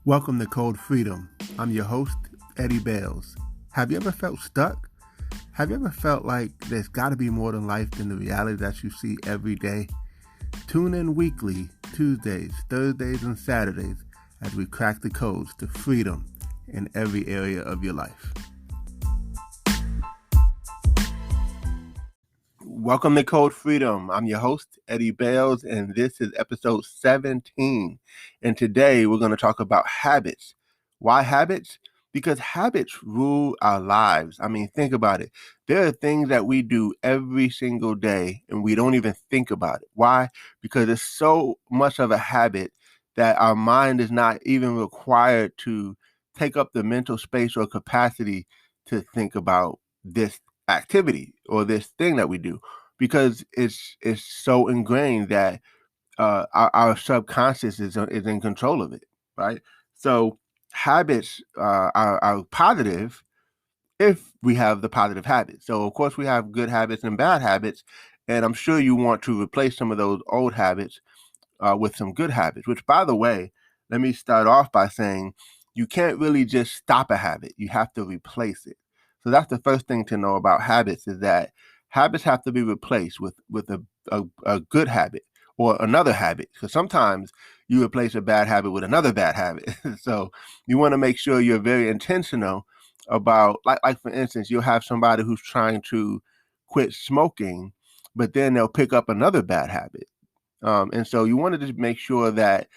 Welcome to Code Freedom. I'm your host, Eddie Bales. Have you ever felt stuck? Have you ever felt like there's got to be more to life than the reality that you see every day? Tune in weekly, Tuesdays, Thursdays, and Saturdays as we crack the codes to freedom in every area of your life. Welcome to Code Freedom. I'm your host, Eddie Bales, and this is episode 17. And today we're going to talk about habits. Why habits? Because habits rule our lives. I mean, think about it. There are things that we do every single day and we don't even think about it. Why? Because it's so much of a habit that our mind is not even required to take up the mental space or capacity to think about this activity or this thing that we do, because it's so ingrained that our subconscious is in control of it, right? So habits are positive if we have the positive habits. So of course we have good habits and bad habits, and I'm sure you want to replace some of those old habits with some good habits. Which, by the way, let me start off by saying you can't really just stop a habit; you have to replace it. So that's the first thing to know about habits, is that habits have to be replaced with a good habit or another habit. Because sometimes you replace a bad habit with another bad habit. So you want to make sure you're very intentional about, like for instance, you'll have somebody who's trying to quit smoking, but then they'll pick up another bad habit. And so you want to just make sure that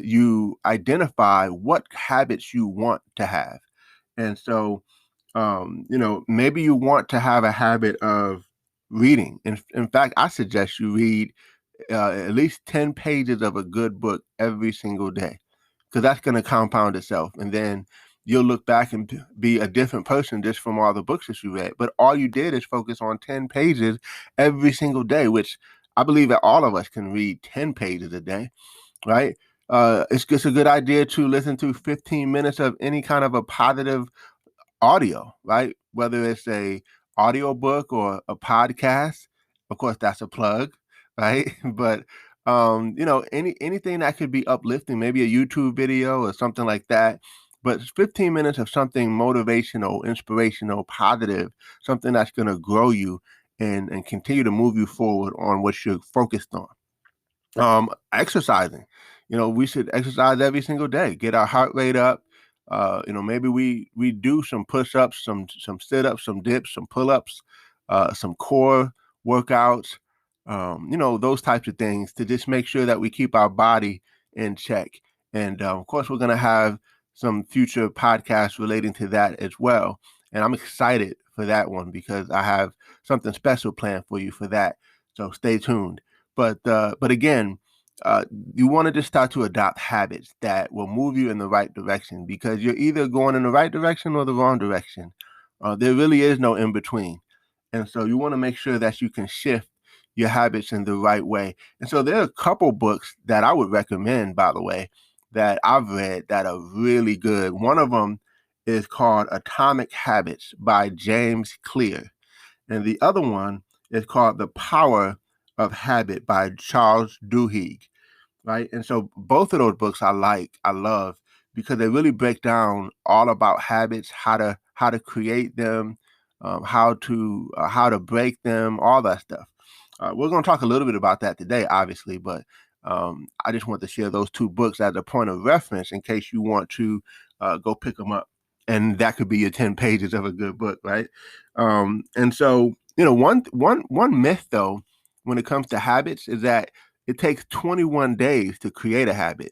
you identify what habits you want to have. And so maybe you want to have a habit of reading. In fact, I suggest you read at least 10 pages of a good book every single day, because that's going to compound itself. And then you'll look back and be a different person just from all the books that you read. But all you did is focus on 10 pages every single day, which I believe that all of us can read 10 pages a day, right? It's just a good idea to listen to 15 minutes of any kind of a positive audio, right? Whether it's a audio book or a podcast. Of course, that's a plug, right? But anything that could be uplifting, maybe a YouTube video or something like that. But 15 minutes of something motivational, inspirational, positive, something that's going to grow you and continue to move you forward on what you're focused on. Exercising, we should exercise every single day, get our heart rate up. Maybe we do some push-ups, some sit-ups, some dips, some pull-ups, some core workouts, those types of things, to just make sure that we keep our body in check. And of course, we're going to have some future podcasts relating to that as well. And I'm excited for that one because I have something special planned for you for that. So stay tuned. But again, you want to just start to adopt habits that will move you in the right direction, because you're either going in the right direction or the wrong direction. There really is no in between. And so you want to make sure that you can shift your habits in the right way. And so there are a couple books that I would recommend, by the way, that I've read that are really good. One of them is called Atomic Habits by James Clear. And the other one is called The Power of Habit by Charles Duhigg, right? And so both of those books I love, because they really break down all about habits, how to create them, how to break them, all that stuff. We're going to talk a little bit about that today, obviously, but I just want to share those two books as a point of reference in case you want to go pick them up. And that could be your 10 pages of a good book, right? And so, one myth, though, when it comes to habits, is that it takes 21 days to create a habit.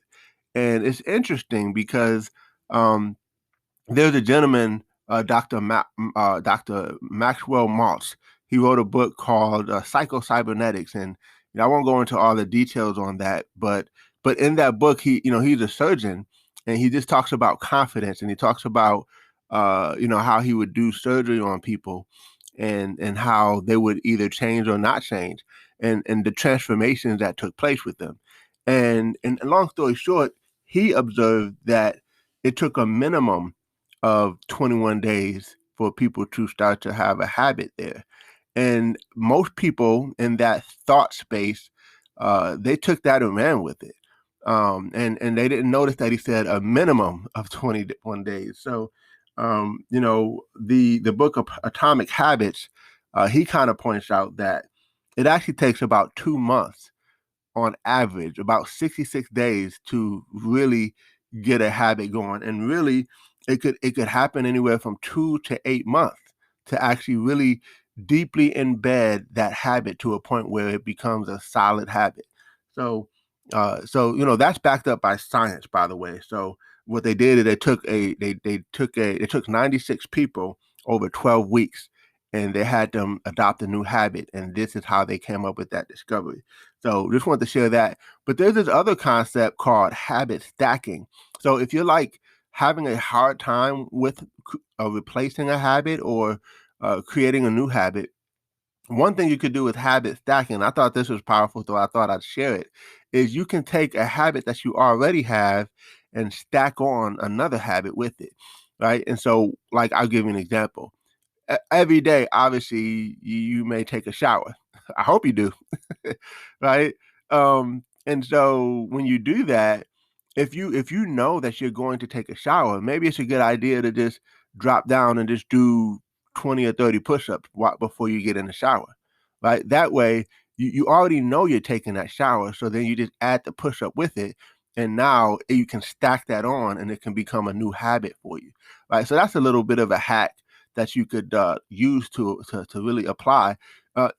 And it's interesting because there's a gentleman, Dr. Maxwell Maltz. He wrote a book called Psycho-Cybernetics, and I won't go into all the details on that, but in that book, he's a surgeon, and he just talks about confidence, and he talks about how he would do surgery on people, and how they would either change or not change, and the transformations that took place with them. And long story short, he observed that it took a minimum of 21 days for people to start to have a habit there. And most people in that thought space, they took that and ran with it. And they didn't notice that he said a minimum of 21 days. So, the book of Atomic Habits, he kind of points out that it actually takes about 2 months on average, about 66 days to really get a habit going. And really, it could happen anywhere from 2 to 8 months to actually really deeply embed that habit to a point where it becomes a solid habit. So, that's backed up by science, by the way. So what they did is they took 96 people over 12 weeks, and they had them adopt a new habit, and this is how they came up with that discovery. So just wanted to share that. But there's this other concept called habit stacking. So if you're like having a hard time with replacing a habit or creating a new habit, one thing you could do with habit stacking, I thought this was powerful, so I thought I'd share it, is you can take a habit that you already have and stack on another habit with it, right? And so, like, I'll give you an example. Every day, obviously, you may take a shower. I hope you do, right? And so when you do that, if you know that you're going to take a shower, maybe it's a good idea to just drop down and just do 20 or 30 push-ups before you get in the shower, right? That way, you already know you're taking that shower, so then you just add the push-up with it, and now you can stack that on, and it can become a new habit for you, right? So that's a little bit of a hack that you could use to really apply. Uh,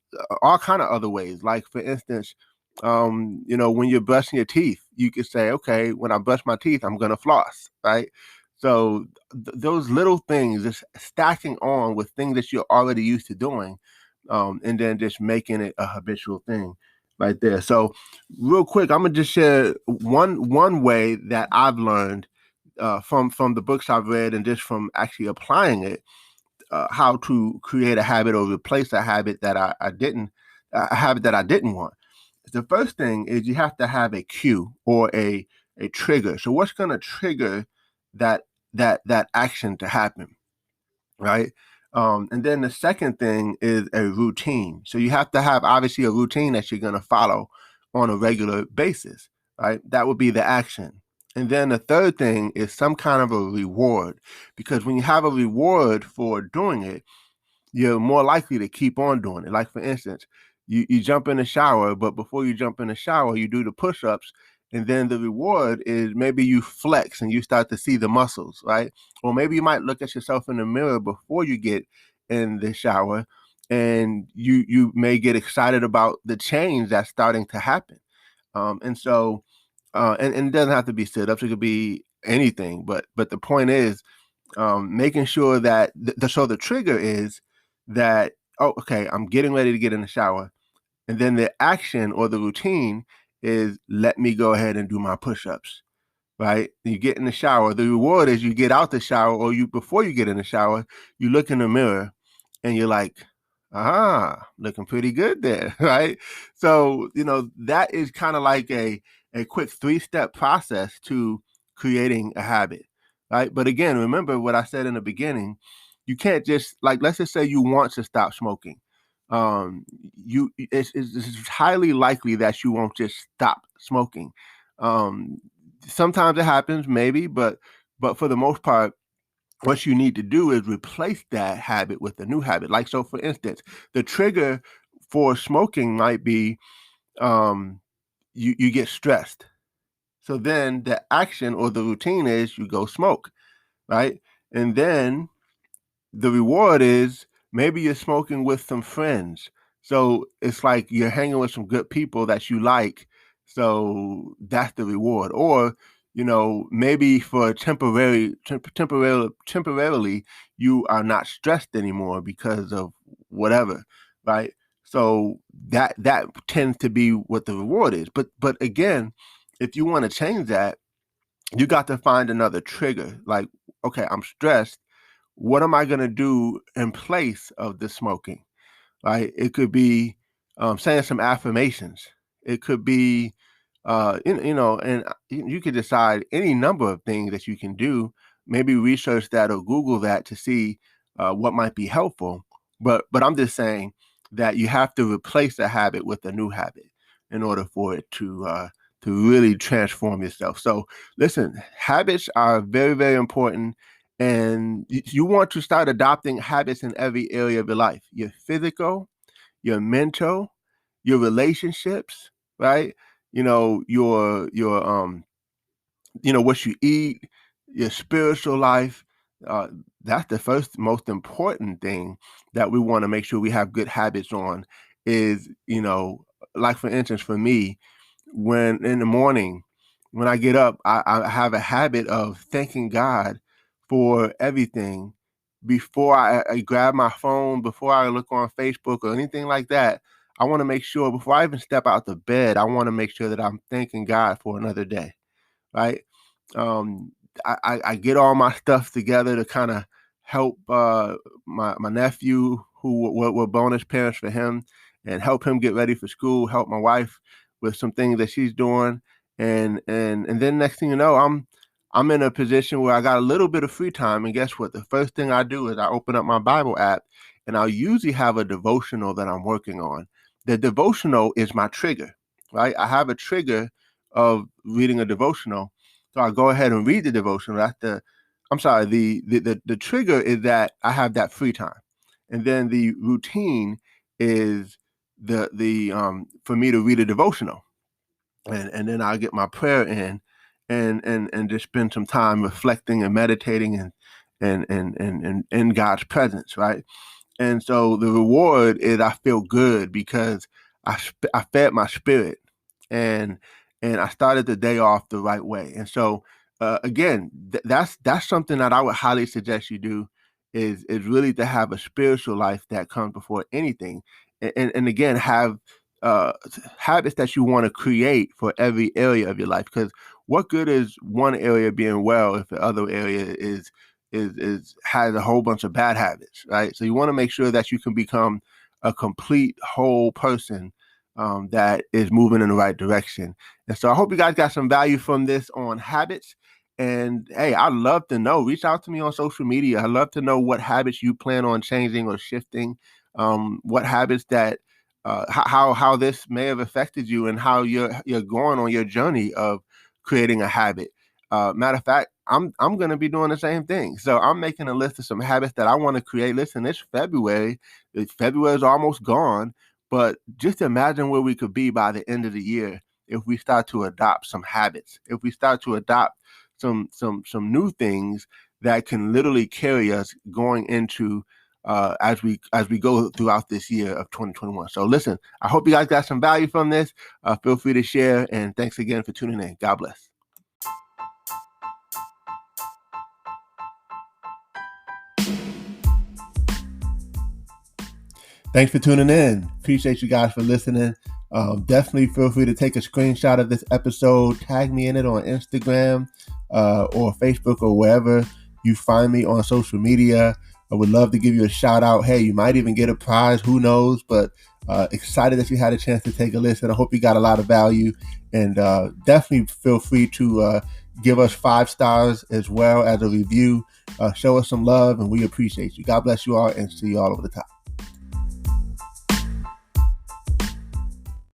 all kind of other ways, like for instance, when you're brushing your teeth, you could say, okay, when I brush my teeth, I'm gonna floss, right? So those little things, just stacking on with things that you're already used to doing, and then just making it a habitual thing, right there. So real quick, I'm gonna just share one way that I've learned from the books I've read and just from actually applying it, how to create a habit or replace a habit that I didn't a habit that I didn't want. The first thing is you have to have a cue or a trigger. So what's going to trigger that action to happen, right? And then the second thing is a routine. So you have to have obviously a routine that you're going to follow on a regular basis, right? That would be the action. And then the third thing is some kind of a reward, because when you have a reward for doing it, you're more likely to keep on doing it. Like for instance, you jump in the shower, but before you jump in the shower, you do the push-ups, and then the reward is maybe you flex and you start to see the muscles, right? Or maybe you might look at yourself in the mirror before you get in the shower, and you may get excited about the change that's starting to happen. And it doesn't have to be sit-ups, it could be anything, but the point is, making sure that the trigger is that, oh, okay, I'm getting ready to get in the shower, and then the action or the routine is let me go ahead and do my push-ups, right? You get in the shower. The reward is you get out the shower, or you before you get in the shower, you look in the mirror and you're like, looking pretty good there, right? So, that is kind of like a quick 3-step process to creating a habit, right? But again, remember what I said in the beginning. You can't just, like, let's just say you want to stop smoking. It's highly likely that you won't just stop smoking. Um, Sometimes it happens, maybe, but for the most part, what you need to do is replace that habit with a new habit. Like, so for instance, the trigger for smoking might be, you get stressed. So then the action or the routine is you go smoke, right? And then the reward is maybe you're smoking with some friends. So it's like you're hanging with some good people that you like. So that's the reward. Or, maybe for temporarily, you are not stressed anymore because of whatever, right? So that tends to be what the reward is. But again, if you want to change that, you got to find another trigger. Like, okay, I'm stressed, what am I going to do in place of the smoking, right? It could be saying some affirmations. It could be, and you could decide any number of things that you can do. Maybe research that or Google that to see what might be helpful. But I'm just saying that you have to replace a habit with a new habit in order for it to really transform yourself. So listen, habits are very, very important. And you want to start adopting habits in every area of your life, your physical, your mental, your relationships, right? Your what you eat, your spiritual life. Uh, that's the first most important thing that we want to make sure we have good habits on is, like for instance, for me, when in the morning, when I get up, I have a habit of thanking God for everything before I grab my phone, before I look on Facebook or anything like that. I want to make sure before I even step out the bed, I want to make sure that I'm thanking God for another day, right? Um, I get all my stuff together to kind of help my nephew, who were bonus parents for him, and help him get ready for school. Help my wife with some things that she's doing, and then next thing you know, I'm in a position where I got a little bit of free time. And guess what? The first thing I do is I open up my Bible app, and I'll usually have a devotional that I'm working on. The devotional is my trigger, right? I have a trigger of reading a devotional, so I go ahead and read the devotional. I'm sorry, the trigger is that I have that free time. And then the routine is the for me to read a devotional. And then I'll get my prayer in and just spend some time reflecting and meditating and in God's presence, right? And so the reward is I feel good because I fed my spirit, and I started the day off the right way. And so again, that's something that I would highly suggest you do is really to have a spiritual life that comes before anything, and again have uh, habits that you want to create for every area of your life. Because what good is one area being well if the other area is has a whole bunch of bad habits, right? So you want to make sure that you can become a complete whole person that is moving in the right direction. And so I hope you guys got some value from this on habits. And hey, I'd love to know. Reach out to me on social media. I'd love to know what habits you plan on changing or shifting. What habits that how this may have affected you and how you're going on your journey of creating a habit. Matter of fact, I'm going to be doing the same thing. So I'm making a list of some habits that I want to create. Listen, it's February. February is almost gone, but just imagine where we could be by the end of the year if we start to adopt some habits. If we start to adopt some new things that can literally carry us going into as we go throughout this year of 2021. So listen, I hope you guys got some value from this. Feel free to share, and thanks again for tuning in. God bless. Thanks for tuning in. Appreciate you guys for listening. Definitely feel free to take a screenshot of this episode, tag me in it on Instagram or Facebook or wherever you find me on social media. I would love to give you a shout out. Hey, you might even get a prize. Who knows? But excited that you had a chance to take a listen. I hope you got a lot of value. And definitely feel free to give us 5 stars as well as a review. Show us some love, and we appreciate you. God bless you all, and see you all over the top.